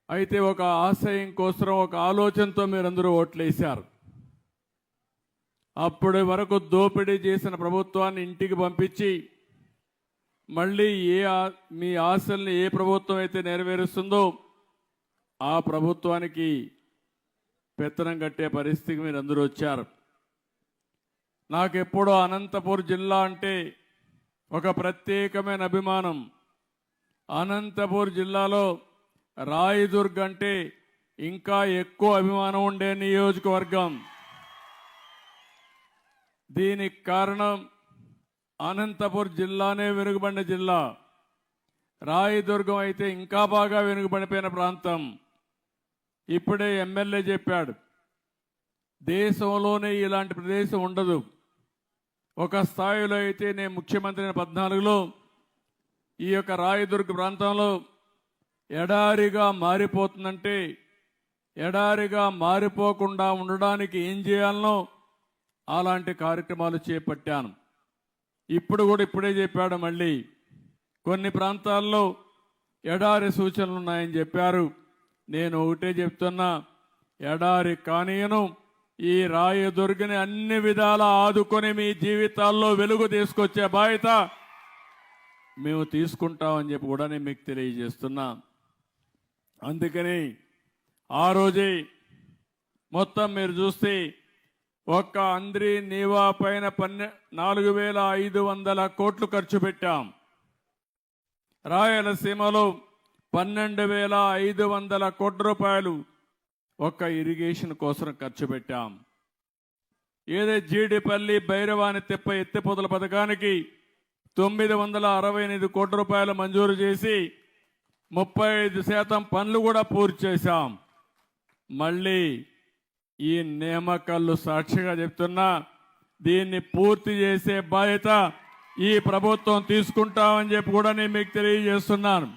అయితే ఒక ఆశయం కోసం ఒక ఆలోచనతో మీరందరూ ఓట్లేశారు. అప్పటి వరకు దోపిడీ చేసిన ప్రభుత్వాన్ని ఇంటికి పంపించి మళ్ళీ మీ ఆశల్ని ఏ ప్రభుత్వం అయితే నెరవేరుస్తుందో ఆ ప్రభుత్వానికి పెత్తనం కట్టే పరిస్థితికి మీరందరూ వచ్చారు. నాకెప్పుడో అనంతపూర్ జిల్లా అంటే ఒక ప్రత్యేకమైన అభిమానం. అనంతపూర్ జిల్లాలో రాయదుర్గ్ అంటే ఇంకా ఎక్కువ అభిమానం ఉండే నియోజకవర్గం. దీనికి కారణం అనంతపూర్ జిల్లానే వెనుకబడిన జిల్లా, రాయదుర్గం అయితే ఇంకా బాగా వెనుకబడిపోయిన ప్రాంతం. ఇప్పుడే ఎమ్మెల్యే చెప్పాడు, దేశంలోనే ఇలాంటి ప్రదేశం ఉండదు. ఒక స్థాయిలో అయితే నేను ముఖ్యమంత్రి 14లో ఈ యొక్క రాయదుర్గ ప్రాంతంలో ఎడారిగా మారిపోతుందంటే ఎడారిగా మారిపోకుండా ఉండడానికి ఏం చేయాలనో అలాంటి కార్యక్రమాలు చేపట్టాను. ఇప్పుడు కూడా ఇప్పుడే చెప్పాడు, మళ్ళీ కొన్ని ప్రాంతాల్లో ఎడారి సూచనలు ఉన్నాయని చెప్పారు. నేను ఒకటే చెప్తున్నా, ఎడారి కానీయను, ఈ రాయదుర్గని అన్ని విధాలా ఆదుకొని మీ జీవితాల్లో వెలుగు తీసుకొచ్చే బాధ్యత మేము తీసుకుంటామని చెప్పి కూడా నేను మీకు తెలియజేస్తున్నా. అందుకని ఆ రోజే మొత్తం మీరు చూస్తే ఒక్క అంద్రి నీవా పైన 4,500 కోట్లు ఖర్చు పెట్టాం. రాయలసీమలో 12,500 కోట్ల రూపాయలు ఒక్క ఇరిగేషన్ కోసం ఖర్చు పెట్టాం. ఏదే జీడిపల్లి భైరవాని తెప్ప ఎత్తిపోతల పథకానికి 968 కోట్ల రూపాయలు మంజూరు చేసి 35% పనులు కూడా పూర్తి చేశాం. మళ్ళీ ఈ నియామకాలు సాక్షిగా చెప్తున్నా, దీన్ని పూర్తి చేసే బాధ్యత ఈ ప్రభుత్వం తీసుకుంటామని చెప్పి కూడా నేను మీకు తెలియజేస్తున్నాను.